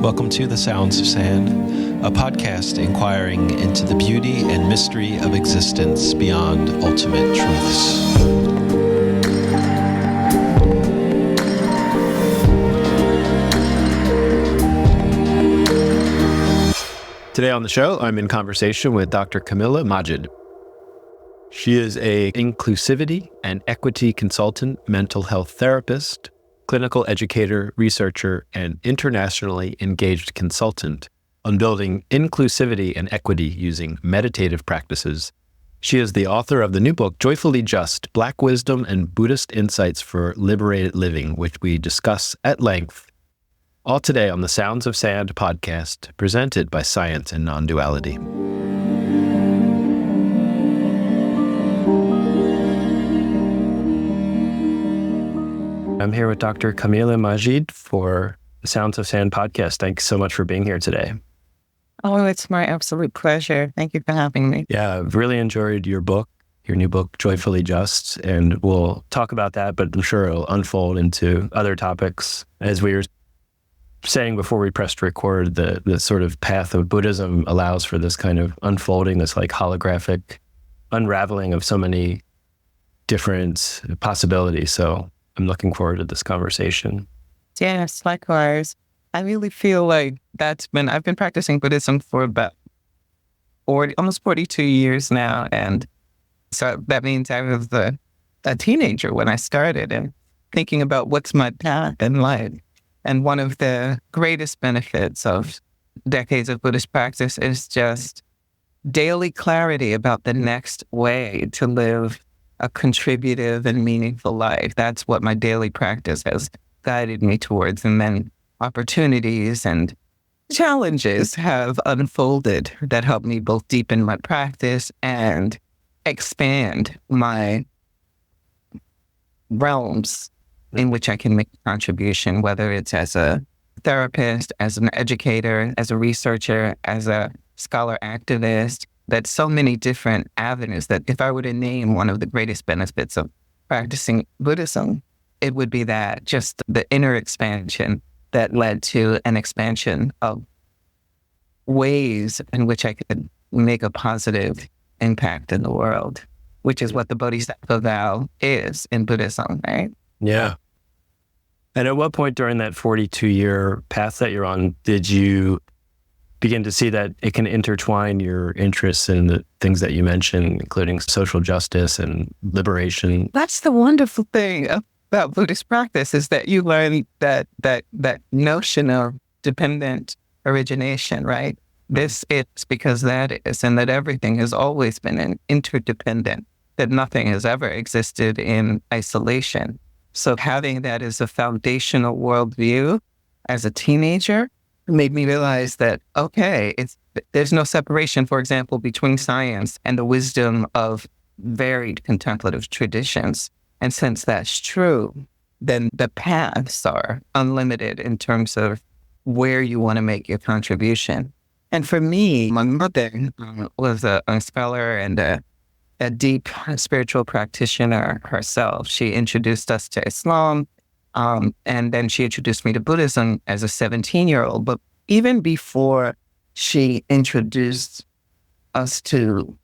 Welcome to The Sounds of Sand, a podcast inquiring into the beauty and mystery of existence beyond ultimate truths. Today on the show, I'm in conversation with Dr. Kamilah Majied. She is an inclusivity and equity consultant, mental health therapist, clinical educator, researcher, and internationally engaged consultant on building inclusivity and equity using meditative practices. She is the author of the new book, Joyfully Just, Black Wisdom and Buddhist Insights for Liberated Living, which we discuss at length. All today on the Sounds of Sand podcast, presented by Science and Nonduality. I'm here with Dr. Kamilah Majied for the Sounds of Sand podcast. Thanks so much for being here today. Oh, it's my absolute pleasure. Thank you for having me. Yeah, I've really enjoyed your new book, Joyfully Just, and we'll talk about that, but I'm sure it'll unfold into other topics. As we were saying before we pressed record, the sort of path of Buddhism allows for this kind of unfolding, this like holographic unraveling of so many different possibilities. So I'm looking forward to this conversation. Yes, likewise. I really feel like I've been practicing Buddhism for about almost 42 years now. And so that means I was a teenager when I started and thinking about what's my path in life. And one of the greatest benefits of decades of Buddhist practice is just daily clarity about the next way to live a contributive and meaningful life. That's what my daily practice has guided me towards. And then opportunities and challenges have unfolded that help me both deepen my practice and expand my realms in which I can make a contribution, whether it's as a therapist, as an educator, as a researcher, as a scholar activist. That's so many different avenues that if I were to name one of the greatest benefits of practicing Buddhism, it would be that, just the inner expansion that led to an expansion of ways in which I could make a positive impact in the world, which is what the Bodhisattva vow is in Buddhism, right? Yeah. And at what point during that 42-year path that you're on did you begin to see that it can intertwine your interests in the things that you mentioned, including social justice and liberation? That's the wonderful thing about Buddhist practice, is that you learn that notion of dependent origination, right? This is because that is, and that everything has always been interdependent, that nothing has ever existed in isolation. So having that as a foundational worldview as a teenager made me realize that, okay, there's no separation, for example, between science and the wisdom of varied contemplative traditions. And since that's true, then the paths are unlimited in terms of where you want to make your contribution. And for me, my mother was a scholar and a deep spiritual practitioner herself. She introduced us to Islam, and then she introduced me to Buddhism as a 17-year-old. But even before she introduced us to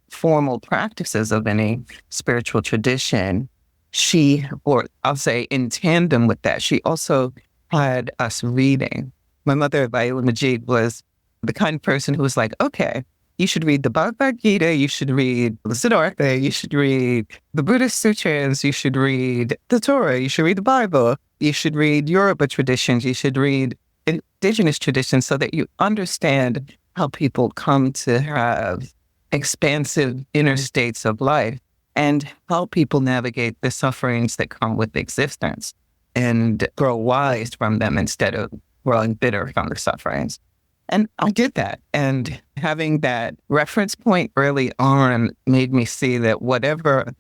formal practices of any spiritual tradition, or I'll say in tandem with that, she also had us reading. My mother, Kamilah Majied, was the kind of person who was like, okay, you should read the Bhagavad Gita, you should read the Siddhartha, you should read the Buddhist sutras, you should read the Torah, you should read the Bible, you should read Yoruba traditions, you should read indigenous traditions, so that you understand how people come to have expansive inner states of life and how people navigate the sufferings that come with existence and grow wise from them instead of growing bitter from the sufferings. And I did that. And having that reference point early on made me see that whatever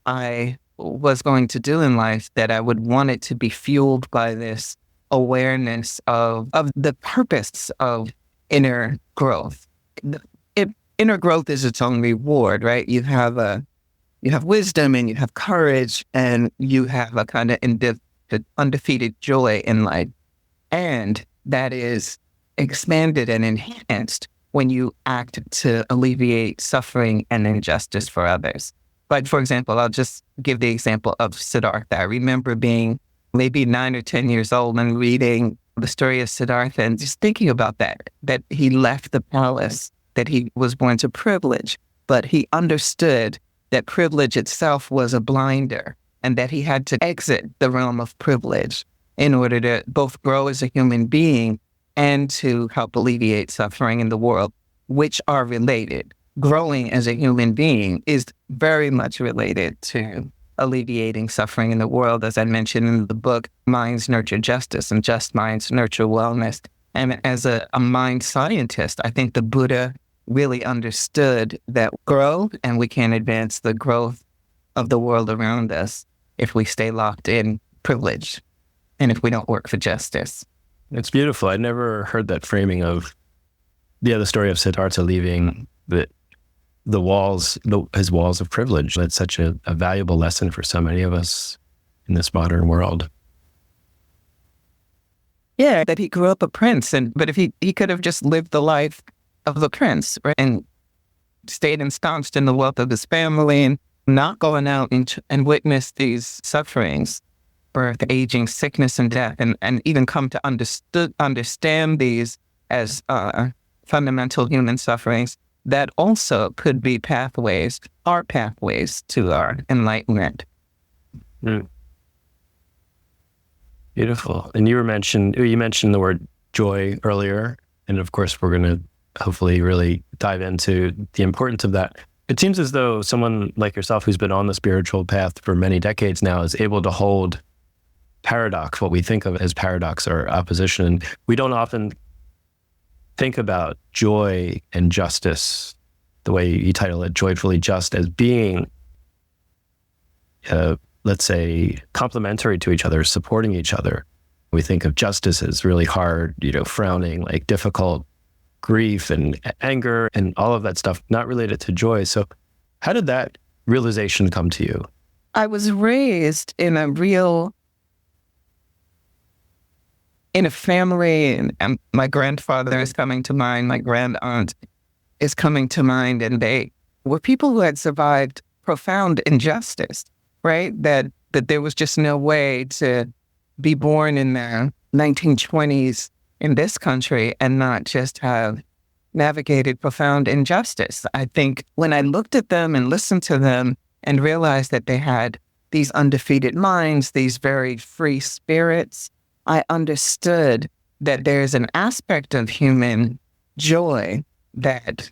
I was going to do in life, that I would want it to be fueled by this awareness of the purpose of inner growth. Inner growth is its own reward, right? You have wisdom and you have courage and you have a kind of undefeated joy in life. And that is expanded and enhanced when you act to alleviate suffering and injustice for others. But for example, I'll just give the example of Siddhartha. I remember being maybe 9 or 10 years old and reading the story of Siddhartha and just thinking about that he left the palace that he was born to privilege, but he understood that privilege itself was a blinder and that he had to exit the realm of privilege in order to both grow as a human being and to help alleviate suffering in the world, which are related. Growing as a human being is very much related to alleviating suffering in the world. As I mentioned in the book, Minds Nurture Justice and Just Minds Nurture Wellness. And as a mind scientist, I think the Buddha really understood that grow, and we can advance the growth of the world around us if we stay locked in privilege and if we don't work for justice. It's beautiful. I'd never heard that framing of the story of Siddhartha leaving the walls, his walls of privilege. That's such a valuable lesson for so many of us in this modern world. Yeah, that he grew up a prince, but if he could have just lived the life of the prince, right, and stayed ensconced in the wealth of his family and not going out and witness these sufferings, birth, aging, sickness, and death, and even come to understand these as fundamental human sufferings, that also could be pathways to our enlightenment. Mm. Beautiful. And you mentioned the word joy earlier, and of course we're going to hopefully really dive into the importance of that. It seems as though someone like yourself who's been on the spiritual path for many decades now is able to hold paradox, what we think of as paradox or opposition. We don't often think about joy and justice, the way you title it, Joyfully Just, as being, let's say, complementary to each other, supporting each other. We think of justice as really hard, frowning, like difficult, grief and anger and all of that stuff, not related to joy. So how did that realization come to you? I was raised in a family, and my grandfather is coming to mind, my grand aunt is coming to mind, and they were people who had survived profound injustice, right? That there was just no way to be born in the 1920s in this country and not just have navigated profound injustice. I think when I looked at them and listened to them and realized that they had these undefeated minds, these very free spirits, I understood that there's an aspect of human joy that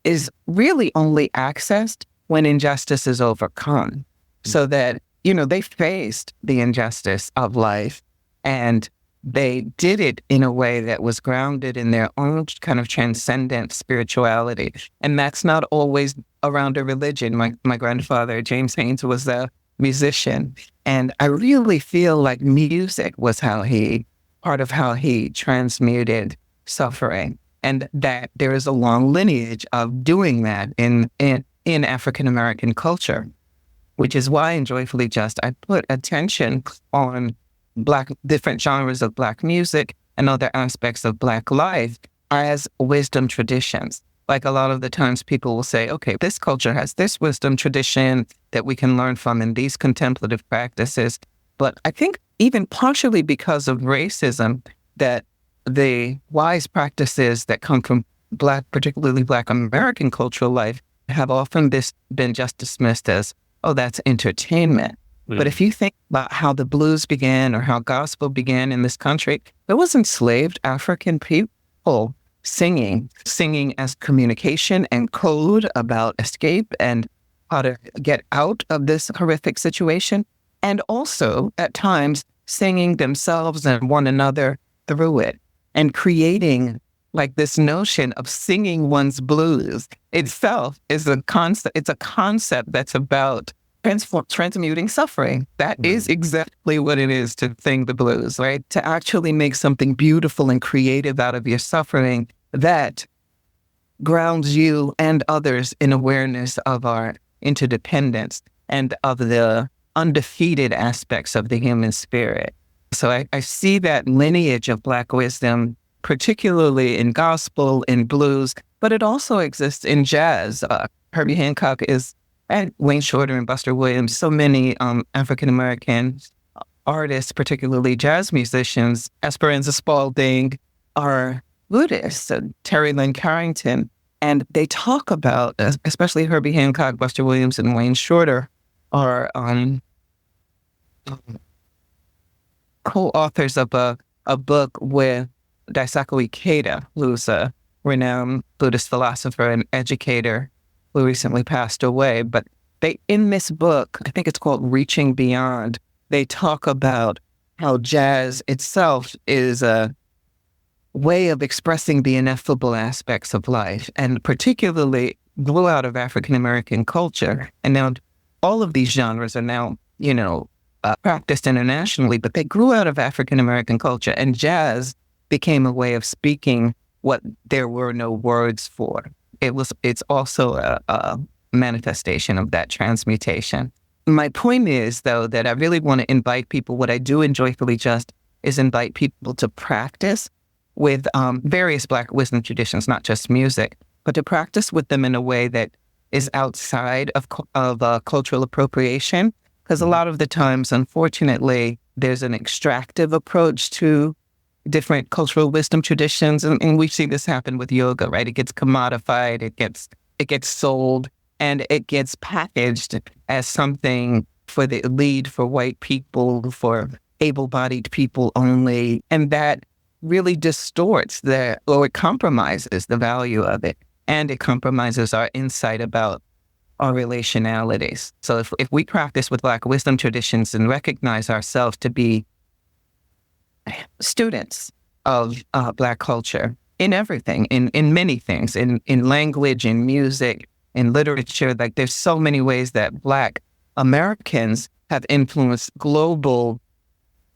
is really only accessed when injustice is overcome. So that, they faced the injustice of life and they did it in a way that was grounded in their own kind of transcendent spirituality. And that's not always around a religion. My grandfather, James Haynes, was a musician. And I really feel like music was part of how he transmuted suffering. And that there is a long lineage of doing that in African-American culture, which is why in Joyfully Just, I put attention on different genres of Black music and other aspects of Black life as wisdom traditions. Like a lot of the times people will say, okay, this culture has this wisdom tradition that we can learn from in these contemplative practices. But I think even partially because of racism, that the wise practices that come from particularly Black American cultural life have often been just dismissed as, oh, that's entertainment. Mm. But if you think about how the blues began or how gospel began in this country, there was enslaved African people singing as communication and code about escape and how to get out of this horrific situation. And also, at times, singing themselves and one another through it and creating like this notion of singing one's blues itself is a concept. It's a concept that's about transmuting suffering. That is exactly what it is to sing the blues, right? To actually make something beautiful and creative out of your suffering that grounds you and others in awareness of our interdependence and of the undefeated aspects of the human spirit. So I see that lineage of Black wisdom particularly in gospel, in blues, but it also exists in jazz. Herbie Hancock and Wayne Shorter and Buster Williams, so many African-American artists, particularly jazz musicians, Esperanza Spalding, are Buddhists, Terry Lynn Carrington, and they talk about, especially Herbie Hancock, Buster Williams, and Wayne Shorter are co-authors of a book with Daisaku Ikeda, who's a renowned Buddhist philosopher and educator who recently passed away. But in this book, I think it's called Reaching Beyond, they talk about how jazz itself is a way of expressing the ineffable aspects of life, and particularly grew out of African-American culture. And now all of these genres are now, practiced internationally, but they grew out of African-American culture, and jazz became a way of speaking what there were no words for. It's also a manifestation of that transmutation. My point is, though, that I really want to invite people, what I do in Joyfully Just is invite people to practice with various Black wisdom traditions, not just music, but to practice with them in a way that is outside of cultural appropriation. Because a lot of the times, unfortunately, there's an extractive approach to different cultural wisdom traditions. And we see this happen with yoga, right? It gets commodified, it gets sold, and it gets packaged as something for the elite, for white people, for able-bodied people only. And that really distorts or it compromises the value of it. And it compromises our insight about our relationalities. So if we practice with Black wisdom traditions and recognize ourselves to be students of Black culture in everything, in many things, in language, in music, in literature, like there's so many ways that Black Americans have influenced global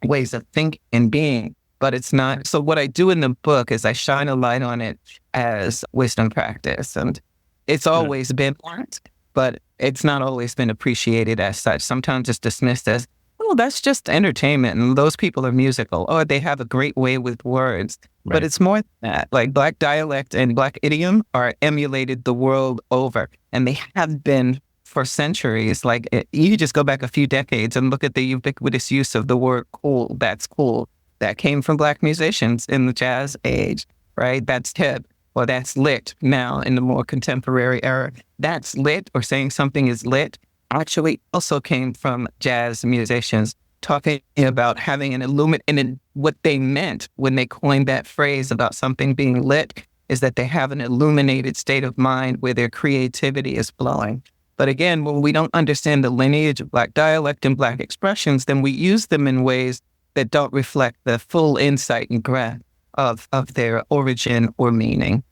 ways of thinking and being, but it's not. So what I do in the book is I shine a light on it as wisdom practice. And it's always been art, but it's not always been appreciated as such. Sometimes it's dismissed as, oh, that's just entertainment, and those people are musical, or they have a great way with words. Right. But it's more than that. Like Black dialect and Black idiom are emulated the world over, and they have been for centuries. Like you just go back a few decades and look at the ubiquitous use of the word cool. That's cool. That came from Black musicians in the jazz age, right? That's hip. Or that's lit now in the more contemporary era. That's lit, or saying something is lit, actually also came from jazz musicians talking about having an and what they meant when they coined that phrase about something being lit is that they have an illuminated state of mind where their creativity is flowing. But again, when we don't understand the lineage of Black dialect and Black expressions, then we use them in ways that don't reflect the full insight and breadth of their origin or meaning.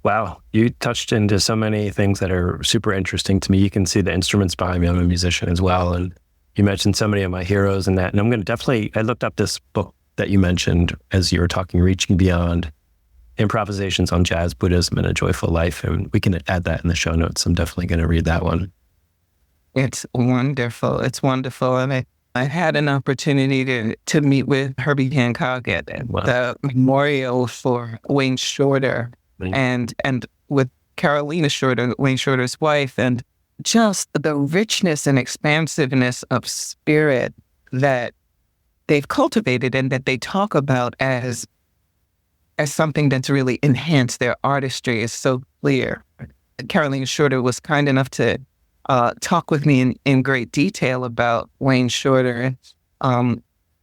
Wow. You touched into so many things that are super interesting to me. You can see the instruments behind me. I'm a musician as well. And you mentioned so many of my heroes in that. And I'm going to I looked up this book that you mentioned as you were talking, Reaching Beyond, Improvisations on Jazz, Buddhism, and a Joyful Life. And we can add that in the show notes. I'm definitely going to read that one. It's wonderful. It's wonderful. And I had an opportunity to meet with Herbie Hancock at the memorial for Wayne Shorter. And with Carolina Shorter, Wayne Shorter's wife, and just the richness and expansiveness of spirit that they've cultivated and that they talk about as something that's really enhanced their artistry is so clear. Carolina Shorter was kind enough to talk with me in great detail about Wayne Shorter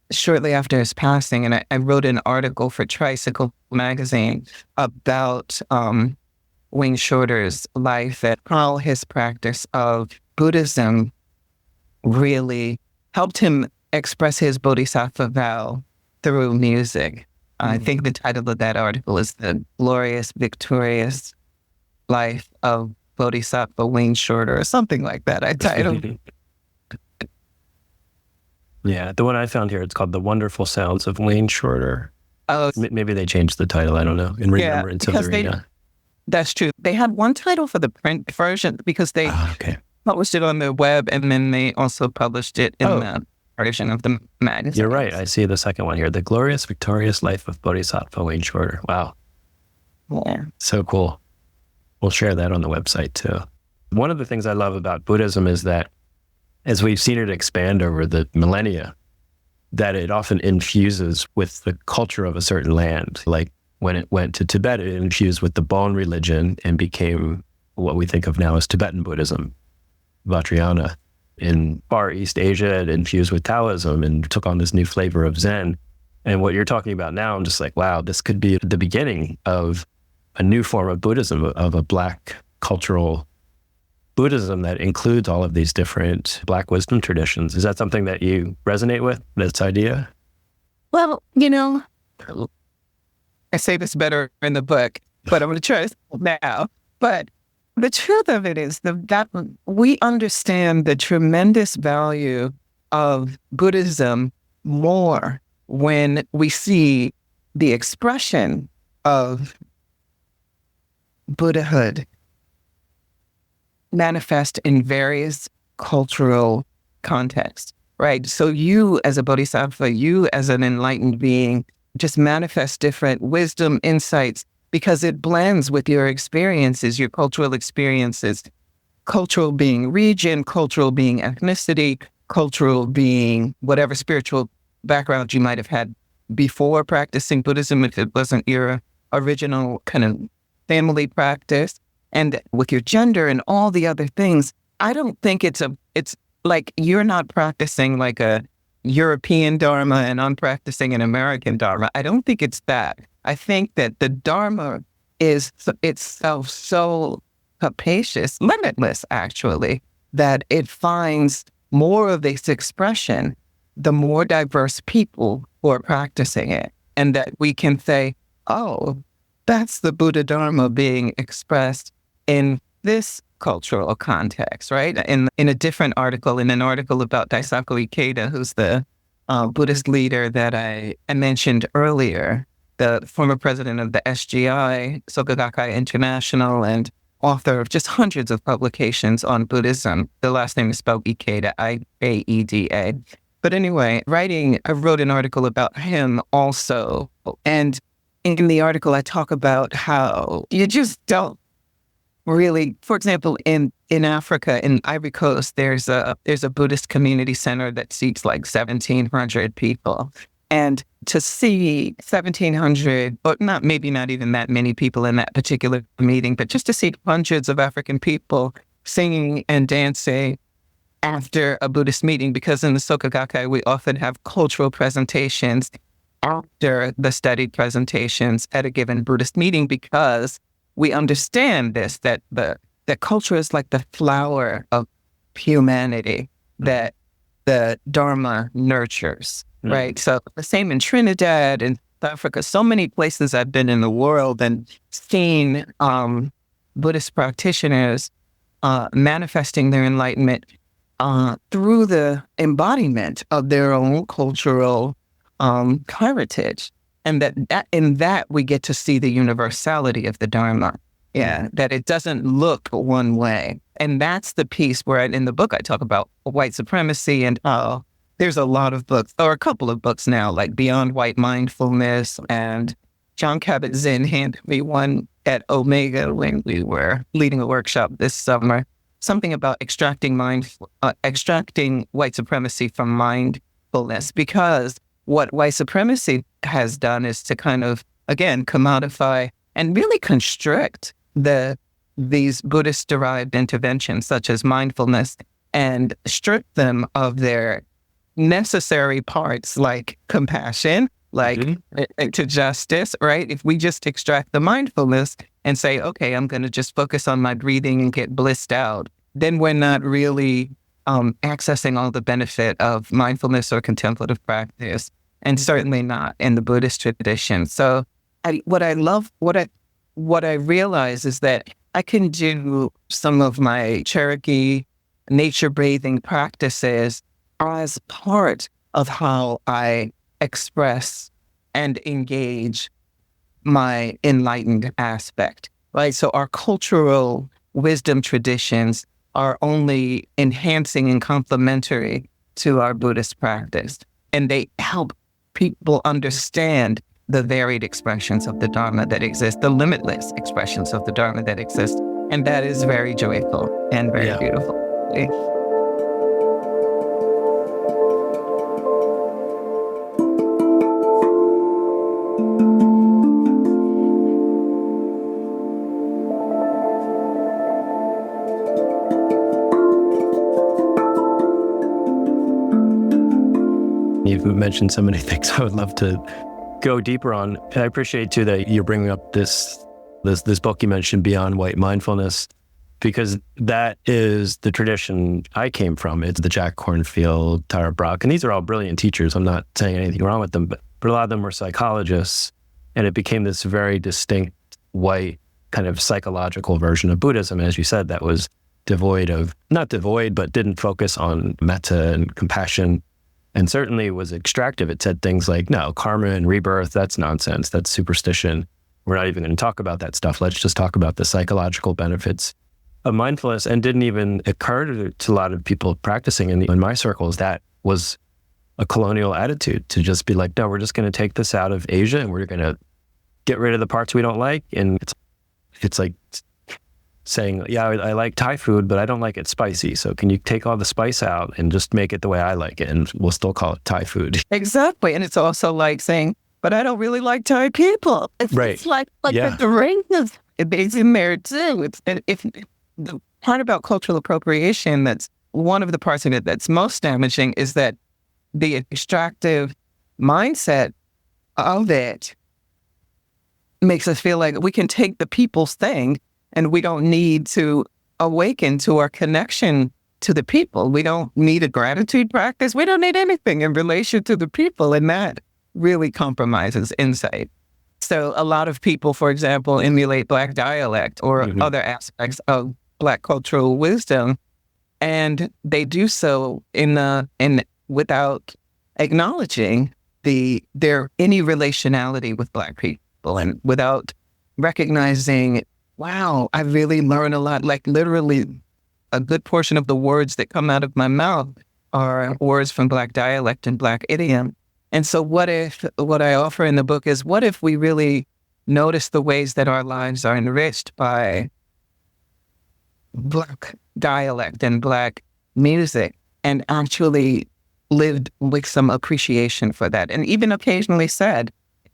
shortly after his passing, and I wrote an article for Tricycle magazine about Wayne Shorter's life and how his practice of Buddhism really helped him express his bodhisattva vow through music. I think the title of that article is The Glorious, Victorious Life of Bodhisattva Wayne Shorter, or something like that. I titled. Yeah, the one I found here, it's called The Wonderful Sounds of Wayne Shorter. Oh, maybe they changed the title, I don't know, in Remembrance of the Arena. That's true. They had one title for the print version because they published it on their web, and then they also published it in version of the magazine. You're right. I see the second one here. The Glorious Victorious Life of Bodhisattva Wayne Shorter. Wow. Yeah. So cool. We'll share that on the website too. One of the things I love about Buddhism is that as we've seen it expand over the millennia, that it often infuses with the culture of a certain land. Like when it went to Tibet, it infused with the Bon religion and became what we think of now as Tibetan Buddhism, Vajrayana. In Far East Asia, it infused with Taoism and took on this new flavor of Zen. And what you're talking about now, I'm just like, wow, this could be the beginning of a new form of Buddhism, of a Black cultural Buddhism that includes all of these different Black wisdom traditions. Is that something that you resonate with, this idea? Well, I say this better in the book, but I'm going to try this now. But the truth of it is that we understand the tremendous value of Buddhism more when we see the expression of Buddhahood manifest in various cultural contexts, right? So you as a bodhisattva, you as an enlightened being, just manifest different wisdom, insights, because it blends with your experiences, your cultural experiences, cultural being region, cultural being ethnicity, cultural being whatever spiritual background you might have had before practicing Buddhism, if it wasn't your original kind of family practice, and with your gender and all the other things. I don't think it's like you're not practicing like a European Dharma and I'm practicing an American Dharma. I don't think it's that. I think that the Dharma is itself so capacious, limitless actually, that it finds more of its expression the more diverse people who are practicing it. And that we can say, oh, that's the Buddha Dharma being expressed in this cultural context, right? In a different article, in an article about Daisaku Ikeda, who's the Buddhist leader that I mentioned earlier, the former president of the SGI, Soka Gakkai International, and author of just hundreds of publications on Buddhism. The last name is spelled Ikeda, I-A-E-D-A. But anyway, I wrote an article about him also. And in the article, I talk about how you just don't really, for example, in Africa, in Ivory Coast, there's a Buddhist community center that seats like 1,700 people. And to see 1,700, or maybe not even that many people in that particular meeting, but just to see hundreds of African people singing and dancing after a Buddhist meeting, because in the Soka Gakkai, we often have cultural presentations after the studied presentations at a given Buddhist meeting, because we understand this, that the culture is like the flower of humanity that the Dharma nurtures, right? So the same in Trinidad and South Africa, so many places I've been in the world and seen Buddhist practitioners manifesting their enlightenment through the embodiment of their own cultural heritage. And that in that we get to see the universality of the Dharma. Yeah, that it doesn't look one way. And that's the piece where in the book I talk about white supremacy, and there's a lot of books, or a couple of books now, like Beyond White Mindfulness, and John Kabat-Zinn handed me one at Omega when we were leading a workshop this summer, something about extracting white supremacy from mindfulness, because what white supremacy has done is to kind of, again, commodify and really constrict these Buddhist-derived interventions, such as mindfulness, and strip them of their necessary parts, like compassion, like to justice, right? If we just extract the mindfulness and say, okay, I'm going to just focus on my breathing and get blissed out, then we're not really accessing all the benefit of mindfulness or contemplative practice, and certainly not in the Buddhist tradition. So what I realize is that I can do some of my Cherokee nature bathing practices as part of how I express and engage my enlightened aspect, right? So our cultural wisdom traditions are only enhancing and complementary to our Buddhist practice. And they help people understand the varied expressions of the Dharma that exist, the limitless expressions of the Dharma that exist. And that is very joyful and very beautiful. You've mentioned so many things I would love to go deeper on. And I appreciate too that you're bringing up this book you mentioned, Beyond White Mindfulness, because that is the tradition I came from. It's the Jack Kornfield, Tara Brach, and these are all brilliant teachers. I'm not saying anything wrong with them, but a lot of them were psychologists, and it became this very distinct white kind of psychological version of Buddhism, as you said, that was not devoid, but didn't focus on metta and compassion. And certainly was extractive. It said things like, no, karma and rebirth, that's nonsense. That's superstition. We're not even going to talk about that stuff. Let's just talk about the psychological benefits of mindfulness. And didn't even occur to a lot of people practicing in my circles. That was a colonial attitude, to just be like, no, we're just going to take this out of Asia and we're going to get rid of the parts we don't like. And it's like saying, yeah, I like Thai food, but I don't like it spicy. So can you take all the spice out and just make it the way I like it? And we'll still call it Thai food. Exactly. And it's also like saying, but I don't really like Thai people. It's like the ring is in there too. If the part about cultural appropriation, that's one of the parts of it that's most damaging, is that the extractive mindset of it makes us feel like we can take the people's thing and we don't need to awaken to our connection to the people. We don't need a gratitude practice. We don't need anything in relation to the people. And that really compromises insight. So a lot of people, for example, emulate Black dialect or other aspects of Black cultural wisdom. And they do so without acknowledging their any relationality with Black people, and without recognizing, wow, I really learn a lot. Like literally a good portion of the words that come out of my mouth are words from Black dialect and Black idiom. And so what I offer in the book is, what if we really notice the ways that our lives are enriched by Black dialect and Black music, and actually lived with some appreciation for that. And even occasionally said,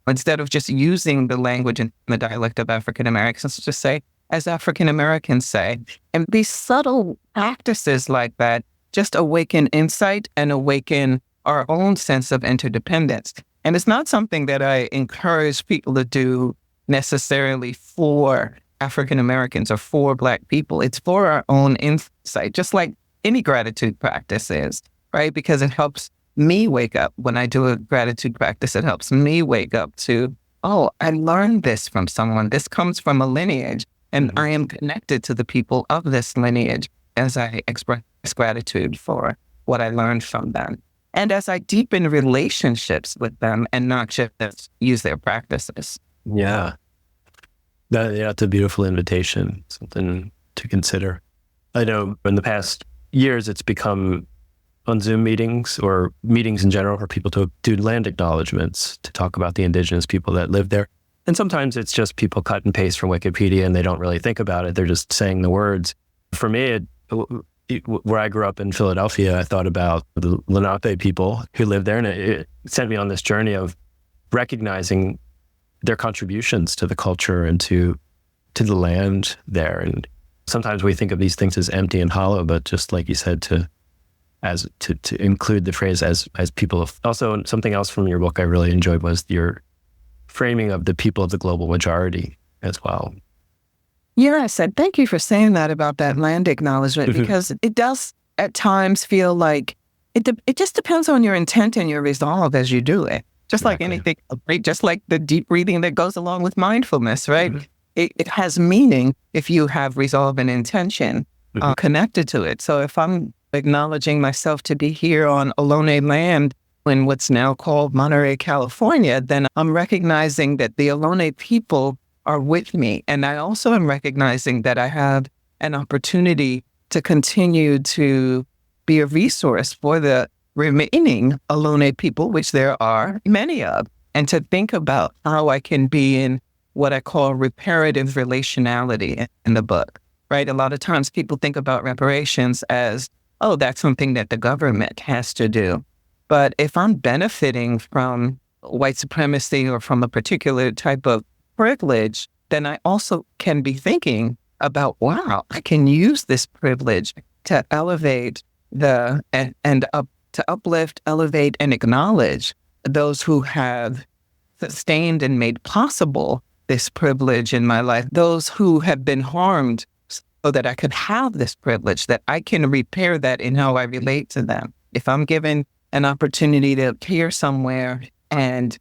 instead of just using the language and the dialect of African Americans, just say, as African Americans say. And these subtle practices like that just awaken insight and awaken our own sense of interdependence. And it's not something that I encourage people to do necessarily for African Americans or for Black people. It's for our own insight, just like any gratitude practice is, right? Because it helps me wake up. When I do a gratitude practice, it helps me wake up to, oh, I learned this from someone. This comes from a lineage, and I am connected to the people of this lineage as I express gratitude for what I learned from them. And as I deepen relationships with them and not just use their practices. Yeah. That's a beautiful invitation, something to consider. I know in the past years, it's become on Zoom meetings or meetings in general for people to do land acknowledgements, to talk about the indigenous people that live there. And sometimes it's just people cut and paste from Wikipedia and they don't really think about it. They're just saying the words. For me, where I grew up in Philadelphia, I thought about the Lenape people who live there, and it sent me on this journey of recognizing their contributions to the culture and to the land there. And sometimes we think of these things as empty and hollow, but just like you said, to include the phrase as people. Also, something else from your book I really enjoyed was your framing of the people of the global majority as well. Yes, and thank you for saying that about that land acknowledgement, because it does at times feel like it just depends on your intent and your resolve as you do it. Just like anything, just like the deep breathing that goes along with mindfulness, right? It has meaning if you have resolve and intention connected to it. So if I'm acknowledging myself to be here on Ohlone land in what's now called Monterey, California, then I'm recognizing that the Ohlone people are with me. And I also am recognizing that I have an opportunity to continue to be a resource for the remaining alone people, which there are many of, and to think about how I can be in what I call reparative relationality in the book, right? A lot of times people think about reparations as, oh, that's something that the government has to do. But if I'm benefiting from white supremacy or from a particular type of privilege, then I also can be thinking about, wow, I can use this privilege to elevate to uplift, elevate, and acknowledge those who have sustained and made possible this privilege in my life, those who have been harmed so that I could have this privilege, that I can repair that in how I relate to them. If I'm given an opportunity to appear somewhere and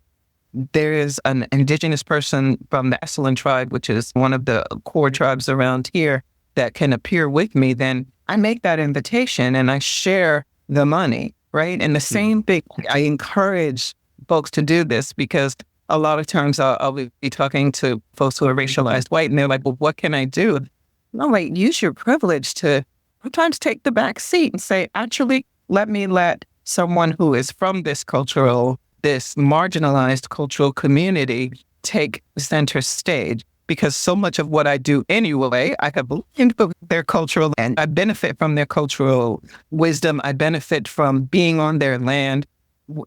there is an indigenous person from the Esselen tribe, which is one of the core tribes around here, that can appear with me, then I make that invitation and I share the money, right? And the same thing, I encourage folks to do this because a lot of times I'll be talking to folks who are racialized white and they're like, well, what can I do? No, wait, use your privilege to sometimes take the back seat and say, actually, let someone who is from this marginalized cultural community take center stage. Because so much of what I do anyway, I have learned their cultural, and I benefit from their cultural wisdom. I benefit from being on their land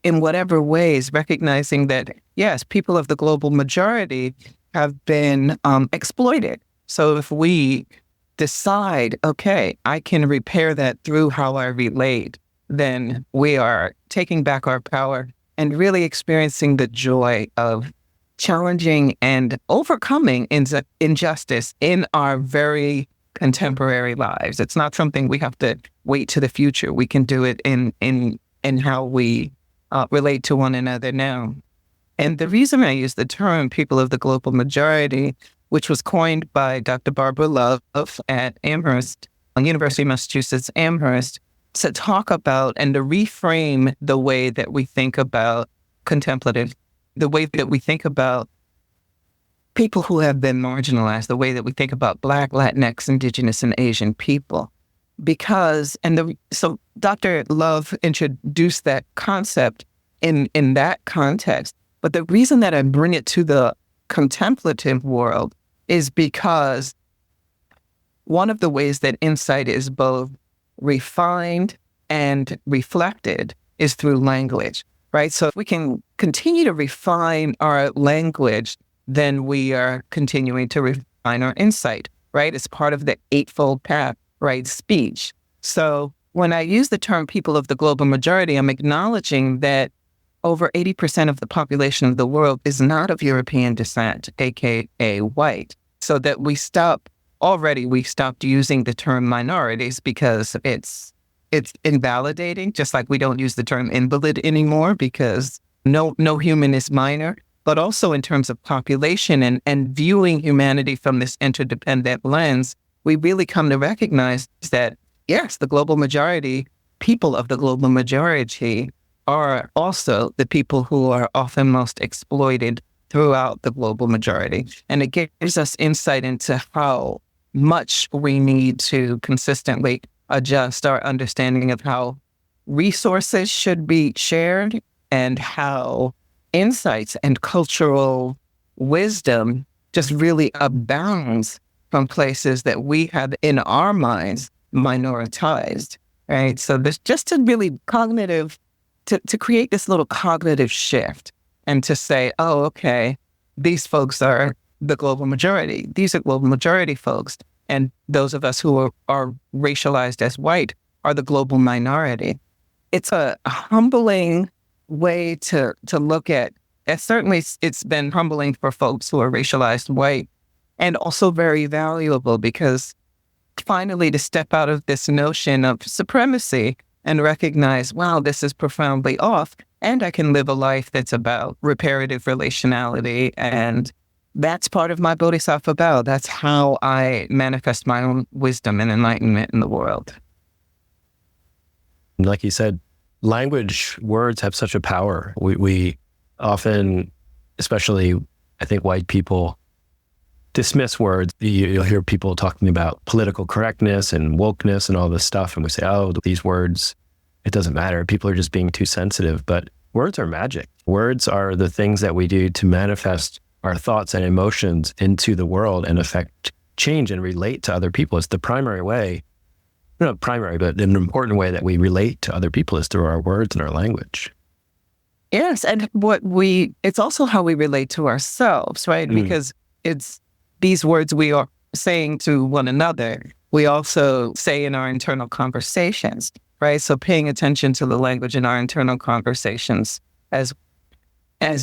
in whatever ways, recognizing that, yes, people of the global majority have been exploited. So if we decide, okay, I can repair that through how I relate, then we are taking back our power and really experiencing the joy of challenging and overcoming injustice in our very contemporary lives. It's not something we have to wait to the future. We can do it in how we relate to one another now. And the reason I use the term people of the global majority, which was coined by Dr. Barbara Love at Amherst, University of Massachusetts, Amherst, to talk about and to reframe the way that we think about contemplative, the way that we think about people who have been marginalized, the way that we think about Black, Latinx, Indigenous, and Asian people. So Dr. Love introduced that concept in that context. But the reason that I bring it to the contemplative world is because one of the ways that insight is both refined and reflected is through language, right? So if we can continue to refine our language, then we are continuing to refine our insight, right? It's part of the Eightfold Path, right? Speech. So when I use the term people of the global majority, I'm acknowledging that over 80% of the population of the world is not of European descent, aka white. So that we stopped using the term minorities because it's invalidating, just like we don't use the term invalid anymore because no human is minor. But also in terms of population and viewing humanity from this interdependent lens, we really come to recognize that, yes, the global majority, people of the global majority are also the people who are often most exploited throughout the global majority. And it gives us insight into how much we need to consistently adjust our understanding of how resources should be shared and how insights and cultural wisdom just really abounds from places that we have in our minds minoritized, right? So there's just a really to create this little cognitive shift and to say, oh, okay, these folks are the global majority. These are global majority folks. And those of us who are racialized as white are the global minority. It's a humbling way to look at, and certainly it's been humbling for folks who are racialized white, and also very valuable because finally to step out of this notion of supremacy and recognize, wow, this is profoundly off, and I can live a life that's about reparative relationality, and that's part of my bodhisattva vow. That's how I manifest my own wisdom and enlightenment in the world. Like you said, language, words have such a power. We often, especially I think white people, dismiss words. You'll hear people talking about political correctness and wokeness and all this stuff, and we say, oh, these words it doesn't matter. People are just being too sensitive. But words are magic. Words are the things that we do to manifest our thoughts and emotions into the world and affect change and relate to other people. It's the primary way, not primary, but an important way that we relate to other people is through our words and our language. Yes. And it's also how we relate to ourselves, right? Because it's these words we are saying to one another, we also say in our internal conversations, right? So paying attention to the language in our internal conversations as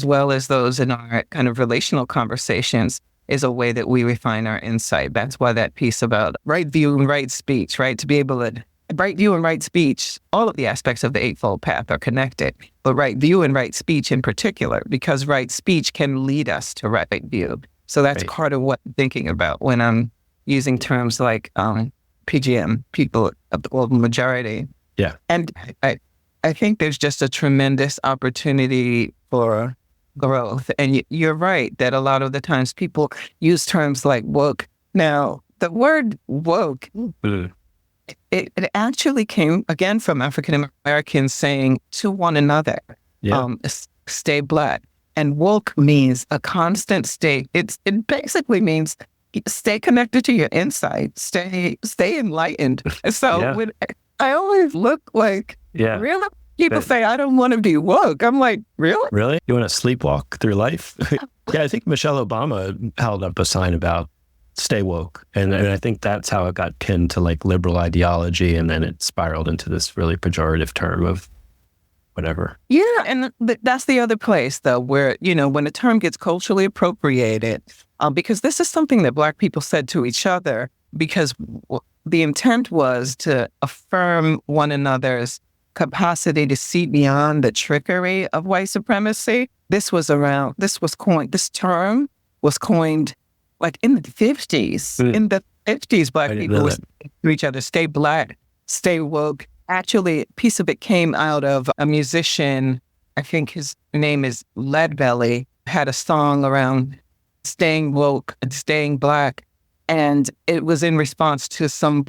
well as those in our kind of relational conversations is a way that we refine our insight. That's why that piece about right view and right speech, right? To be able to right view and right speech, all of the aspects of the Eightfold Path are connected, but right view and right speech in particular, because right speech can lead us to right view. So that's part of what I'm thinking about when I'm using terms like PGM, people of the global majority. Yeah. And I think there's just a tremendous opportunity for growth. And you're right that a lot of the times people use terms like woke. Now, the word woke, it actually came, again, from African Americans saying to one another, stay Black. And woke means a constant state. It basically means stay connected to your inside, stay enlightened. So when I always look like, really? People say, I don't want to be woke. I'm like, really? Really? You want to sleepwalk through life? Yeah, I think Michelle Obama held up a sign about stay woke. And I think that's how it got pinned to like liberal ideology. And then it spiraled into this really pejorative term of whatever. Yeah. And that's the other place, though, where, when a term gets culturally appropriated, because this is something that Black people said to each other, because the intent was to affirm one another's capacity to see beyond the trickery of white supremacy. This term was coined like in the 50s. In the 50s, Black people were saying to each other, stay Black, stay woke. Actually, a piece of it came out of a musician, I think his name is Leadbelly, had a song around staying woke and staying Black. And it was in response to some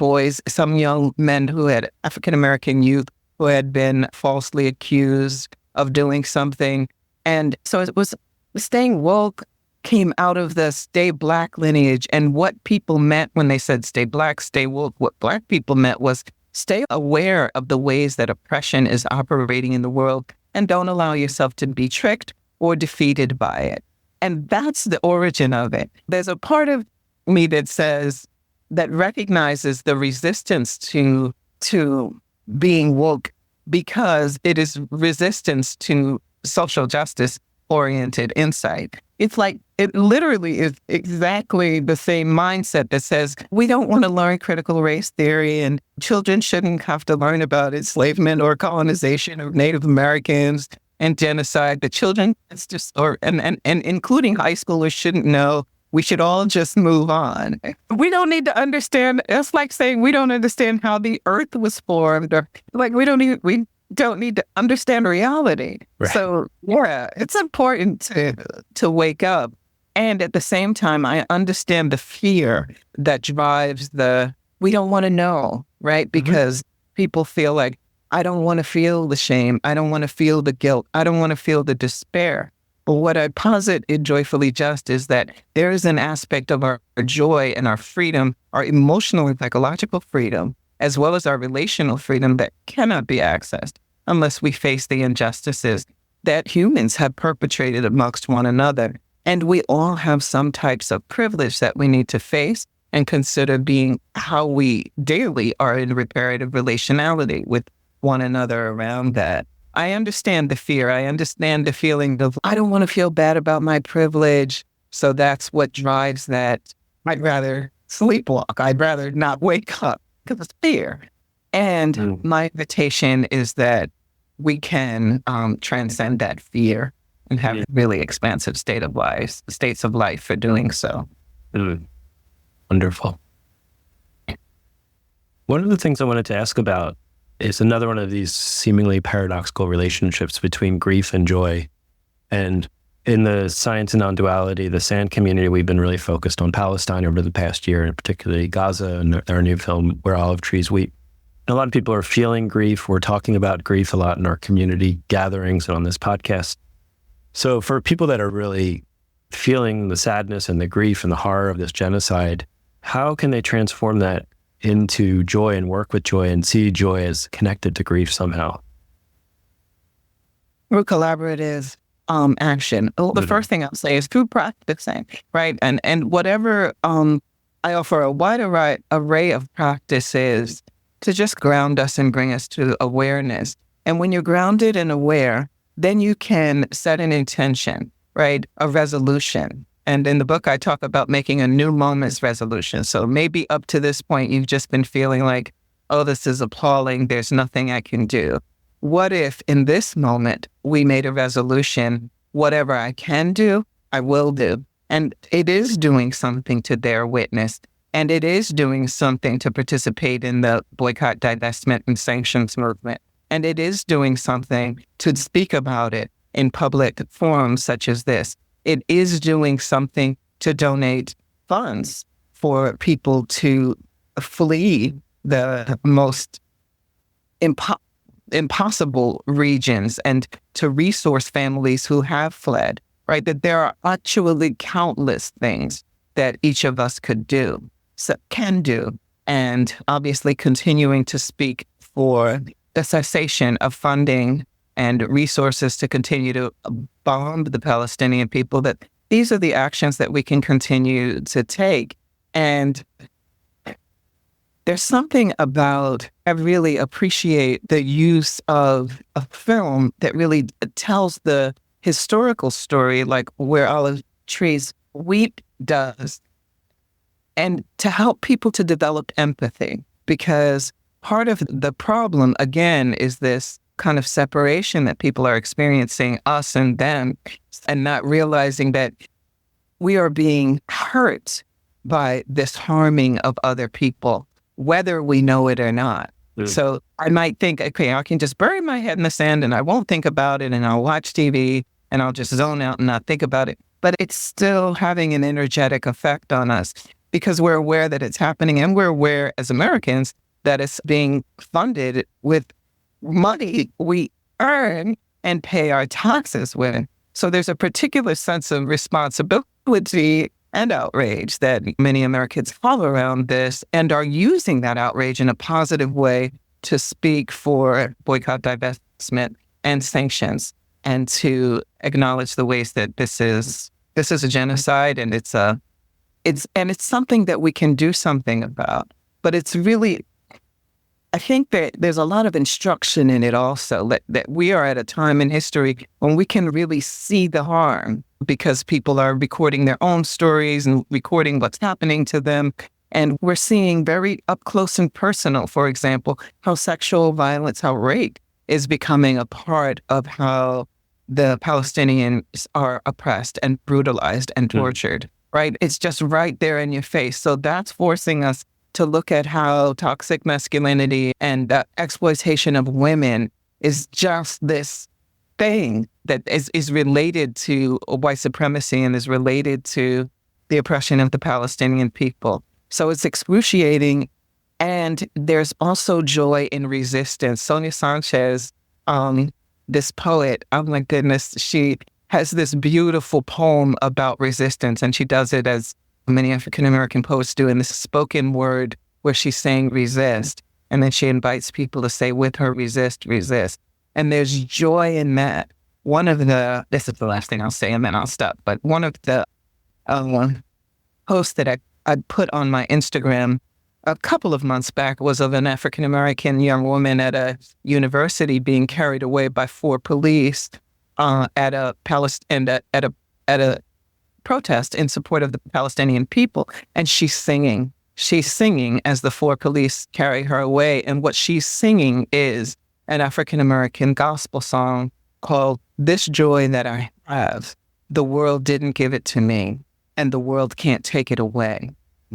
young men who had African-American youth who had been falsely accused of doing something. And so it was staying woke came out of the stay Black lineage. And what people meant when they said stay Black, stay woke, what Black people meant was stay aware of the ways that oppression is operating in the world and don't allow yourself to be tricked or defeated by it. And that's the origin of it. There's a part of me that recognizes the resistance to being woke because it is resistance to social justice oriented insight. It's like, it literally is exactly the same mindset that says, we don't want to learn critical race theory and children shouldn't have to learn about enslavement or colonization of Native Americans and genocide. The children, and including high schoolers, shouldn't know. We should all just move on. We don't need to understand. It's like saying we don't understand how the earth was formed, or like we don't need to understand reality. Right. So yeah, it's important to wake up. And at the same time, I understand the fear that drives we don't want to know, right? Because people feel like, I don't want to feel the shame. I don't want to feel the guilt. I don't want to feel the despair. But what I posit in Joyfully Just is that there is an aspect of our joy and our freedom, our emotional and psychological freedom, as well as our relational freedom that cannot be accessed unless we face the injustices that humans have perpetrated amongst one another. And we all have some types of privilege that we need to face and consider being how we daily are in reparative relationality with one another around that. I understand the fear. I understand the feeling of, I don't want to feel bad about my privilege. So that's what drives that. I'd rather sleepwalk. I'd rather not wake up because it's fear. And my invitation is that we can transcend that fear and have really expansive states of life for doing so. Wonderful. One of the things I wanted to ask about is another one of these seemingly paradoxical relationships between grief and joy. And in the Science and Nonduality, the SAND community, we've been really focused on Palestine over the past year, and particularly Gaza and our new film, Where Olive Trees Weep. A lot of people are feeling grief. We're talking about grief a lot in our community gatherings and on this podcast. So for people that are really feeling the sadness and the grief and the horror of this genocide, how can they transform that into joy and work with joy and see joy as connected to grief somehow? Through collaborative action. The first thing I'll say is through practicing, right? And whatever, I offer a wide array of practices to just ground us and bring us to awareness. And when you're grounded and aware, then you can set an intention, right? A resolution. And in the book, I talk about making a new moment's resolution. So maybe up to this point, you've just been feeling like, oh, this is appalling. There's nothing I can do. What if in this moment we made a resolution, whatever I can do, I will do. And it is doing something to bear witness. And it is doing something to participate in the boycott, divestment, and sanctions movement. And it is doing something to speak about it in public forums such as this. It is doing something to donate funds for people to flee the most impossible regions and to resource families who have fled, right? That there are actually countless things that each of us could do, can do. And obviously continuing to speak for the cessation of funding and resources to continue to bomb the Palestinian people, that these are the actions that we can continue to take. And there's something about, I really appreciate the use of a film that really tells the historical story, like Where Olive Trees Weep does, and to help people to develop empathy. Because part of the problem, again, is this kind of separation that people are experiencing, us and them, and not realizing that we are being hurt by this harming of other people, whether we know it or not. So I might think, okay, I can just bury my head in the sand and I won't think about it, and I'll watch TV and I'll just zone out and not think about it. But it's still having an energetic effect on us because we're aware that it's happening, and we're aware as Americans that it's being funded with money we earn and pay our taxes with. So there's a particular sense of responsibility and outrage that many Americans have around this, and are using that outrage in a positive way to speak for boycott, divestment, and sanctions, and to acknowledge the ways that this is a genocide, and it's something that we can do something about. But it's really, I think that there's a lot of instruction in it also, that we are at a time in history when we can really see the harm, because people are recording their own stories and recording what's happening to them. And we're seeing very up close and personal, for example, how sexual violence, how rape is becoming a part of how the Palestinians are oppressed and brutalized and tortured, right? It's just right there in your face. So that's forcing us to look at how toxic masculinity and exploitation of women is just this thing that is related to white supremacy and is related to the oppression of the Palestinian people. So it's excruciating. And there's also joy in resistance. Sonia Sanchez, this poet, oh my goodness, she has this beautiful poem about resistance, and she does it as many African-American poets do in this spoken word where she's saying resist. And then she invites people to say with her, resist, resist. And there's joy in that. This is the last thing I'll say and then I'll stop, but one of the posts that I put on my Instagram a couple of months back was of an African-American young woman at a university being carried away by 4 police at a protest in support of the Palestinian people. And she's singing as the 4 police carry her away. And what she's singing is an African-American gospel song called "This Joy That I Have, the world didn't give it to me, and the world can't take it away."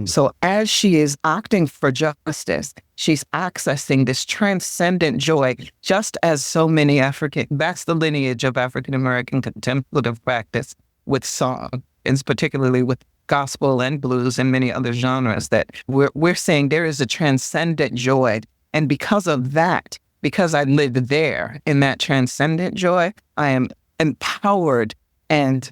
So as she is acting for justice, she's accessing this transcendent joy, just as so many that's the lineage of African-American contemplative practice with song, and particularly with gospel and blues and many other genres, that we're saying there is a transcendent joy And because of that, because I live there in that transcendent joy, I am empowered and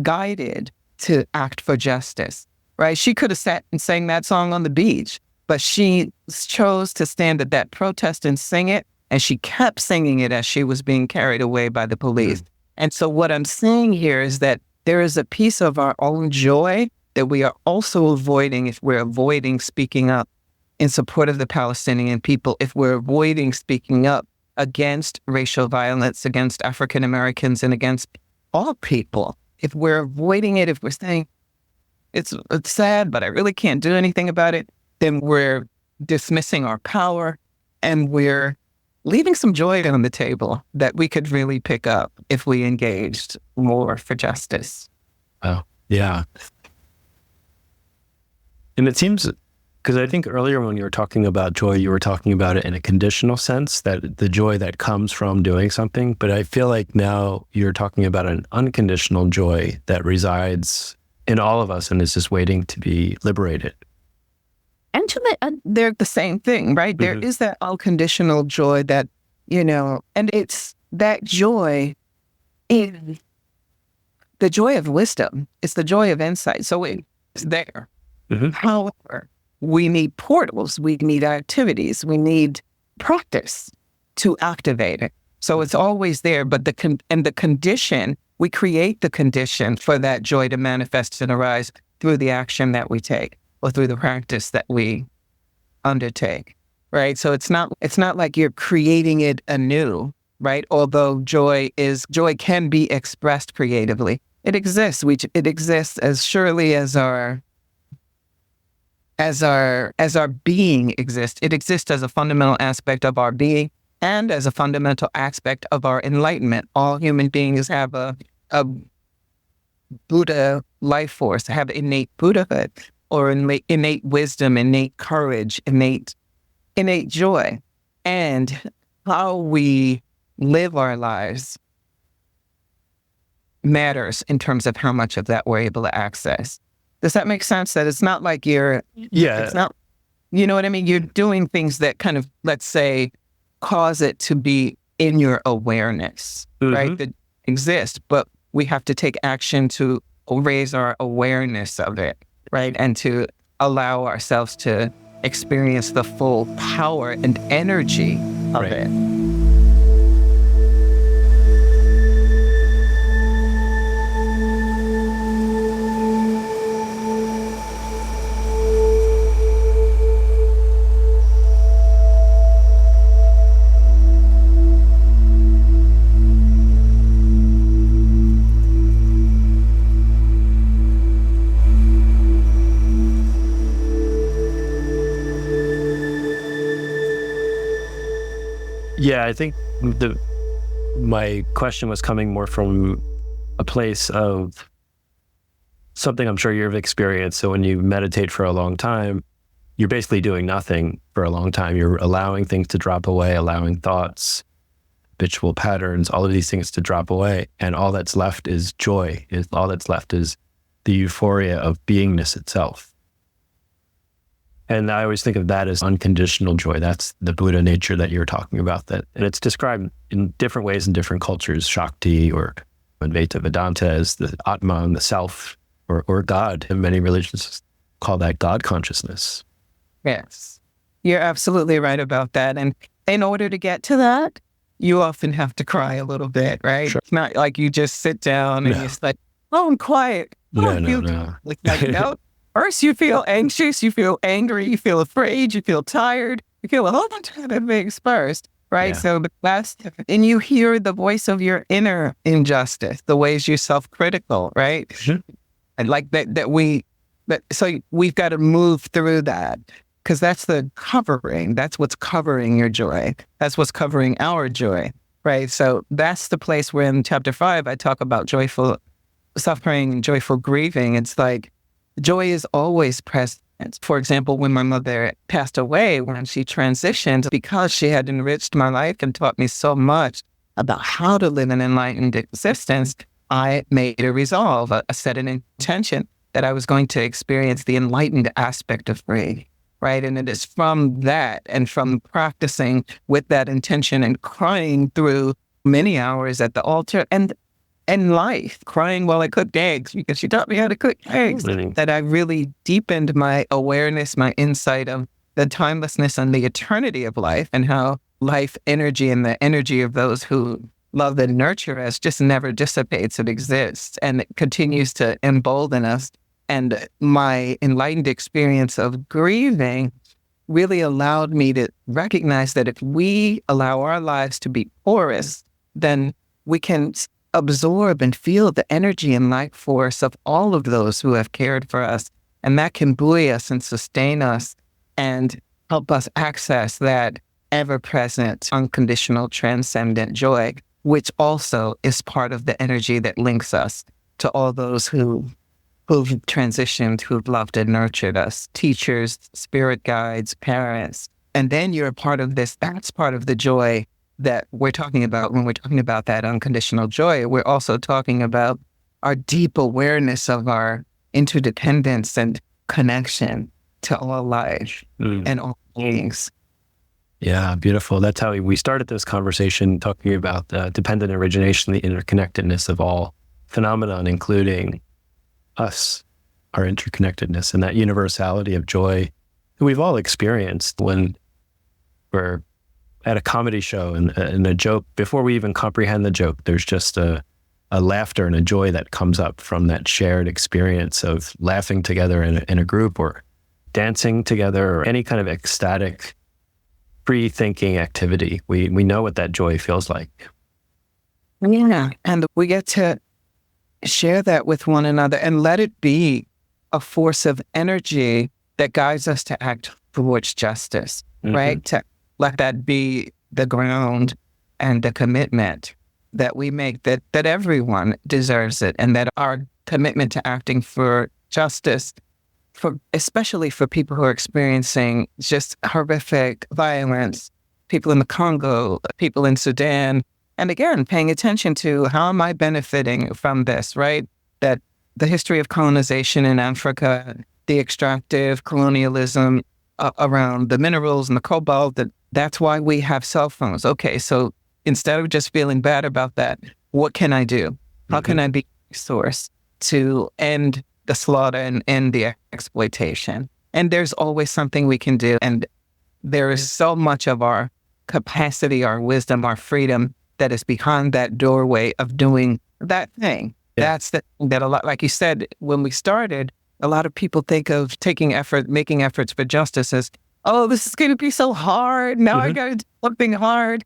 guided to act for justice, right? She could have sat and sang that song on the beach, but she chose to stand at that protest and sing it. And she kept singing it as she was being carried away by the police. And so what I'm saying here is that there is a piece of our own joy that we are also avoiding if we're avoiding speaking up in support of the Palestinian people, if we're avoiding speaking up against racial violence, against African Americans, and against all people. If we're avoiding it, if we're saying, it's sad, but I really can't do anything about it, then we're dismissing our power and we're leaving some joy on the table that we could really pick up if we engaged more for justice. Oh, yeah. And it seems, because I think earlier when you were talking about joy, you were talking about it in a conditional sense, that the joy that comes from doing something. But I feel like now you're talking about an unconditional joy that resides in all of us and is just waiting to be liberated. And they're the same thing, right? There is that unconditional joy that, and it's that joy in the joy of wisdom. It's the joy of insight. So it's there. However, we need portals, we need activities, we need practice to activate it. So it's always there, but the condition, we create the condition for that joy to manifest and arise through the action that we take or through the practice that we undertake, right? So it's not like you're creating it anew, right? Although joy can be expressed creatively. It exists. It exists as surely as our being exists. It exists as a fundamental aspect of our being and as a fundamental aspect of our enlightenment. All human beings have a Buddha life force, have innate Buddhahood or innate wisdom, innate courage, innate joy. And how we live our lives matters in terms of how much of that we're able to access. Does that make sense? That it's not like it's not, you know what I mean? You're doing things that kind of, let's say, cause it to be in your awareness, right? That exist, but we have to take action to raise our awareness of it, right? And to allow ourselves to experience the full power and energy of it. Yeah, I think my question was coming more from a place of something I'm sure you've experienced. So when you meditate for a long time, you're basically doing nothing for a long time. You're allowing things to drop away, allowing thoughts, habitual patterns, all of these things to drop away. And all that's left is joy. All that's left is the euphoria of beingness itself. And I always think of that as unconditional joy. That's the Buddha nature that you're talking about. And it's described in different ways in different cultures, Shakti or Advaita Vedanta as the Atman, the self, or God. And many religions call that God consciousness. Yes, you're absolutely right about that. And in order to get to that, you often have to cry a little bit, right? Sure. It's not like you just sit down and you're like, oh, I'm quiet. No. No. First, you feel anxious, you feel angry, you feel afraid, you feel tired, you feel a whole bunch of things first, right? Yeah. So and you hear the voice of your inner injustice, the ways you're self-critical, right? Mm-hmm. And like so we've got to move through that because that's the covering. That's what's covering your joy. That's what's covering our joy, right? So that's the place where in chapter 5, I talk about joyful suffering and joyful grieving. It's like, joy is always present. For example, when my mother passed away, when she transitioned, because she had enriched my life and taught me so much about how to live an enlightened existence, I made a resolve, I set an intention that I was going to experience the enlightened aspect of grief, right? And it is from that and from practicing with that intention and crying through many hours at the altar and life, crying while I cooked eggs because she taught me how to cook eggs, that I really deepened my awareness, my insight of the timelessness and the eternity of life, and how life energy and the energy of those who love and nurture us just never dissipates. It exists and it continues to embolden us. And my enlightened experience of grieving really allowed me to recognize that if we allow our lives to be porous, then we can absorb and feel the energy and life force of all of those who have cared for us. And that can buoy us and sustain us and help us access that ever-present, unconditional, transcendent joy, which also is part of the energy that links us to all those who've transitioned, who've loved and nurtured us, teachers, spirit guides, parents. And then you're a part of this. That's part of the joy that we're talking about when we're talking about that unconditional joy. We're also talking about our deep awareness of our interdependence and connection to all life and all beings. Yeah, beautiful. That's how we started this conversation, talking about dependent origination, the interconnectedness of all phenomenon, including us, our interconnectedness, and that universality of joy that we've all experienced when we're at a comedy show and a joke, before we even comprehend the joke, there's just a laughter and a joy that comes up from that shared experience of laughing together in a group, or dancing together, or any kind of ecstatic, free-thinking activity. We know what that joy feels like. Yeah, and we get to share that with one another and let it be a force of energy that guides us to act towards justice, right? To let that be the ground and the commitment that we make, that everyone deserves it, and that our commitment to acting for justice, especially for people who are experiencing just horrific violence, people in the Congo, people in Sudan, and again, paying attention to how am I benefiting from this, right? That the history of colonization in Africa, the extractive colonialism around the minerals and the cobalt, that's why we have cell phones. Okay, so instead of just feeling bad about that, what can I do? How can I be a source to end the slaughter and end the exploitation? And there's always something we can do. And there is so much of our capacity, our wisdom, our freedom that is behind that doorway of doing that thing. Yeah. That's that a lot, like you said, when we started, a lot of people think of making efforts for justice as, oh, this is going to be so hard. Now I got to do something hard.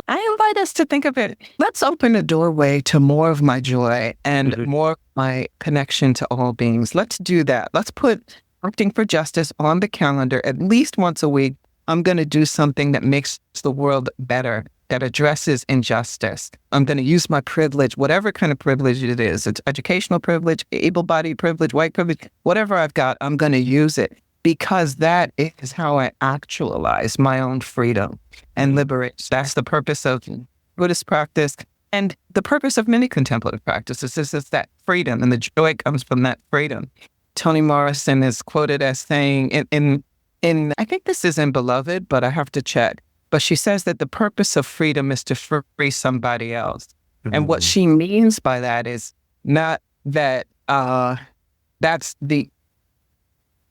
I invite us to think of it. Let's open a doorway to more of my joy and more of my connection to all beings. Let's do that. Let's put acting for justice on the calendar at least once a week. I'm going to do something that makes the world better, that addresses injustice. I'm going to use my privilege, whatever kind of privilege it is. It's educational privilege, able-bodied privilege, white privilege, whatever I've got, I'm going to use it, because that is how I actualize my own freedom and liberation. That's the purpose of Buddhist practice, and the purpose of many contemplative practices is that freedom, and the joy comes from that freedom. Toni Morrison is quoted as saying in I think this is in Beloved, but I have to check. But she says that the purpose of freedom is to free somebody else. And what she means by that is not that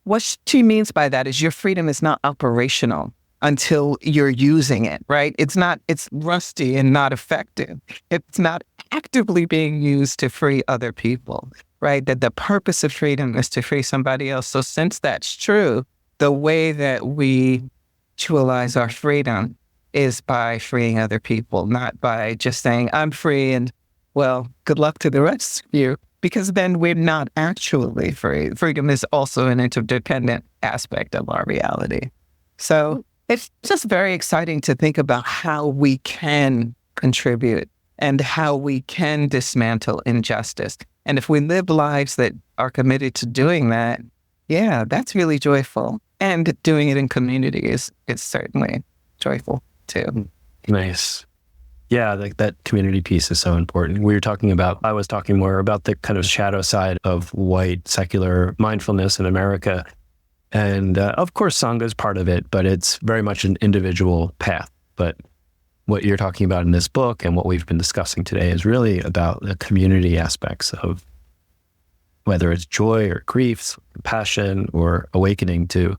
what she means by that is your freedom is not operational until you're using it, right? It's rusty and not effective. It's not actively being used to free other people, right? That the purpose of freedom is to free somebody else. So since that's true, the way that we actualize our freedom is by freeing other people, not by just saying, I'm free and, well, good luck to the rest of you, because then we're not actually free. Freedom is also an interdependent aspect of our reality. So it's just very exciting to think about how we can contribute and how we can dismantle injustice. And if we live lives that are committed to doing that, yeah, that's really joyful. And doing it in community is certainly joyful too. Nice. Yeah, like that community piece is so important. I was talking more about the kind of shadow side of white secular mindfulness in America. And of course, Sangha is part of it, but it's very much an individual path. But what you're talking about in this book and what we've been discussing today is really about the community aspects of whether it's joy or grief, compassion or awakening to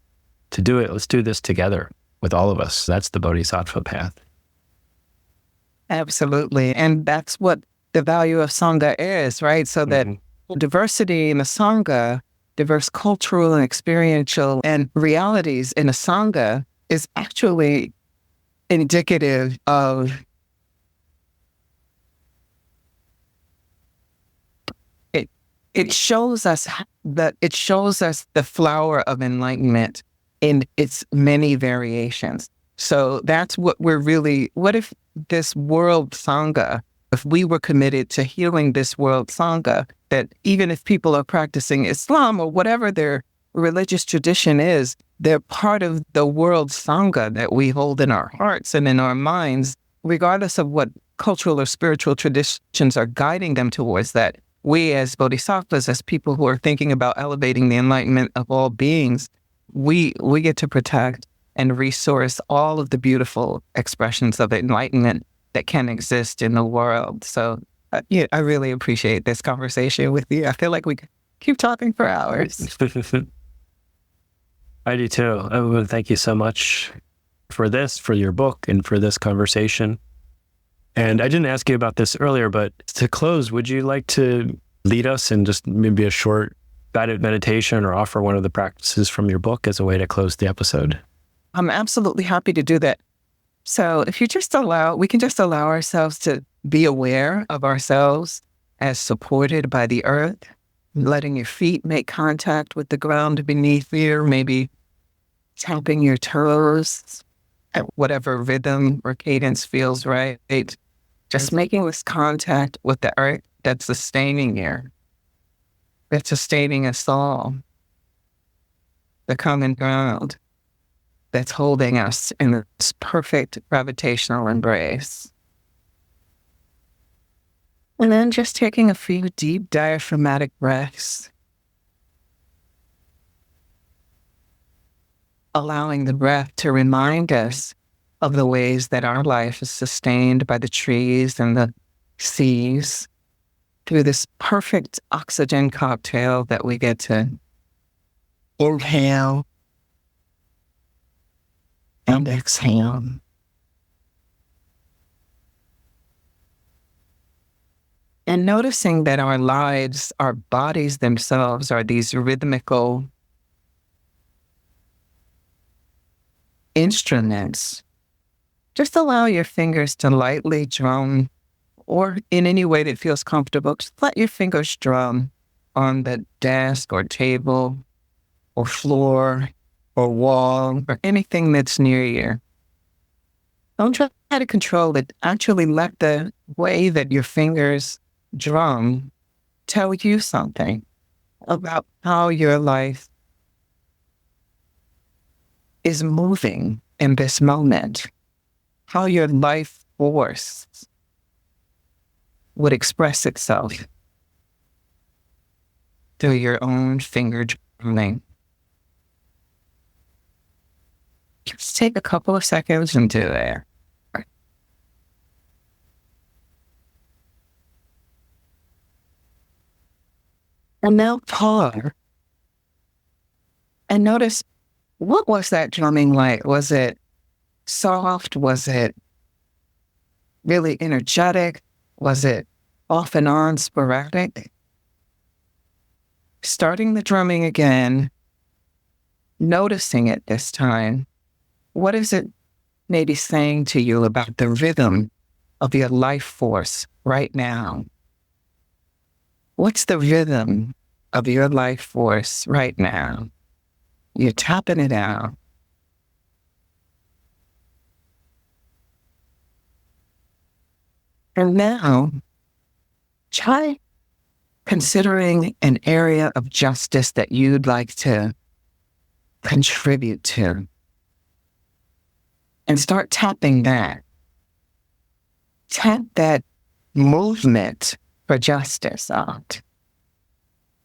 do it. Let's do this together with all of us. That's the Bodhisattva path. Absolutely. And that's what the value of Sangha is, right? So that diversity in the Sangha, diverse cultural and experiential and realities in a Sangha is actually indicative of it. It shows us the flower of enlightenment in its many variations. So that's what what if this world Sangha, if we were committed to healing this world Sangha, that even if people are practicing Islam or whatever their religious tradition is, they're part of the world Sangha that we hold in our hearts and in our minds, regardless of what cultural or spiritual traditions are guiding them towards that. We as bodhisattvas, as people who are thinking about elevating the enlightenment of all beings, we get to protect and resource all of the beautiful expressions of enlightenment that can exist in the world. So I really appreciate this conversation with you. I feel like we could keep talking for hours. I do too. Thank you so much for this, for your book, and for this conversation. And I didn't ask you about this earlier, but to close, would you like to lead us in just maybe a short guided meditation or offer one of the practices from your book as a way to close the episode? I'm absolutely happy to do that. So if you we can just allow ourselves to be aware of ourselves as supported by the earth, letting your feet make contact with the ground beneath you, maybe tapping your toes at whatever rhythm or cadence feels right. Just making this contact with the earth that's sustaining you, that's sustaining us all, the common ground that's holding us in this perfect gravitational embrace. And then just taking a few deep diaphragmatic breaths, allowing the breath to remind us of the ways that our life is sustained by the trees and the seas through this perfect oxygen cocktail that we get to inhale and exhale. And noticing that our lives, our bodies themselves are these rhythmical instruments. Just allow your fingers to lightly drum, or in any way that feels comfortable, just let your fingers drum on the desk or table or floor or wall or anything that's near you. Don't try to control it. Actually let the way that your fingers drum tell you something about how your life is moving in this moment, how your life force would express itself through your own finger drumming. Just take a couple of seconds and do that. And now pause and notice, what was that drumming like? Was it soft? Was it really energetic? Was it off and on, sporadic? Starting the drumming again, noticing it this time. What is it maybe saying to you about the rhythm of your life force right now? What's the rhythm of your life force right now? You're tapping it out. And now, try considering an area of justice that you'd like to contribute to. And start tapping that. Tap that movement for justice out.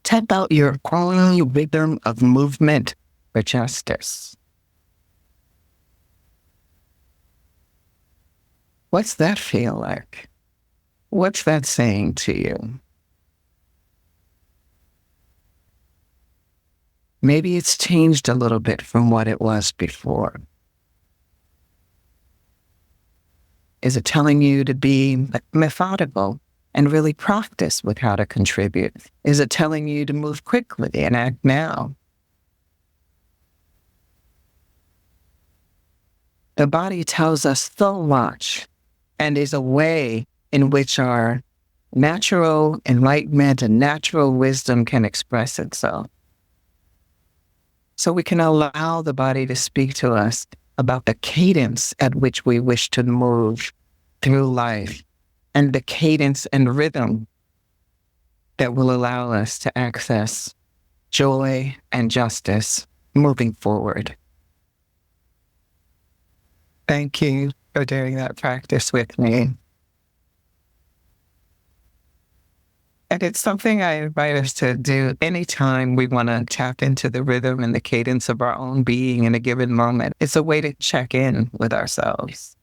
Tap out your own rhythm of movement for justice. What's that feel like? What's that saying to you? Maybe it's changed a little bit from what it was before. Is it telling you to be methodical and really practice with how to contribute? Is it telling you to move quickly and act now? The body tells us so much and is a way in which our natural enlightenment and natural wisdom can express itself. So we can allow the body to speak to us about the cadence at which we wish to move through life and the cadence and rhythm that will allow us to access joy and justice moving forward. Thank you for doing that practice with me. And it's something I invite us to do anytime we want to tap into the rhythm and the cadence of our own being in a given moment. It's a way to check in with ourselves.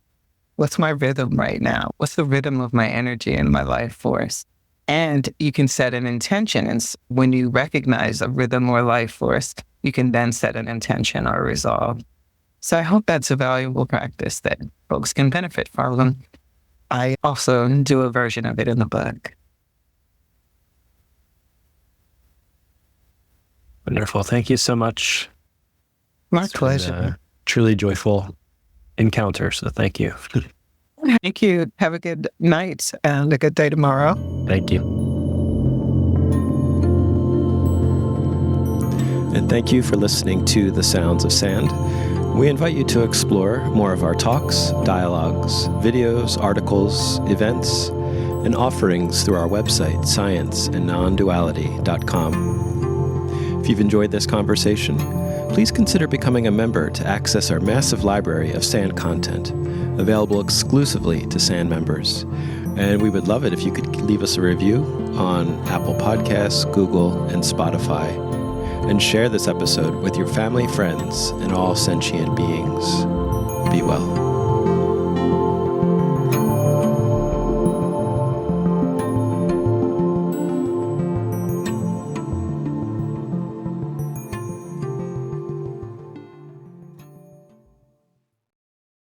What's my rhythm right now? What's the rhythm of my energy and my life force? And you can set an intention. And when you recognize a rhythm or life force, you can then set an intention or resolve. So I hope that's a valuable practice that folks can benefit from. I also do a version of it in the book. Wonderful. Thank you so much. My pleasure. Been a truly joyful encounter. So thank you. Thank you. Have a good night and a good day tomorrow. Thank you. And thank you for listening to The Sounds of Sand. We invite you to explore more of our talks, dialogues, videos, articles, events, and offerings through our website, scienceandnonduality.com. If you've enjoyed this conversation, please consider becoming a member to access our massive library of SAND content, available exclusively to SAND members. And we would love it if you could leave us a review on Apple Podcasts, Google, and Spotify, and share this episode with your family, friends, and all sentient beings. Be well.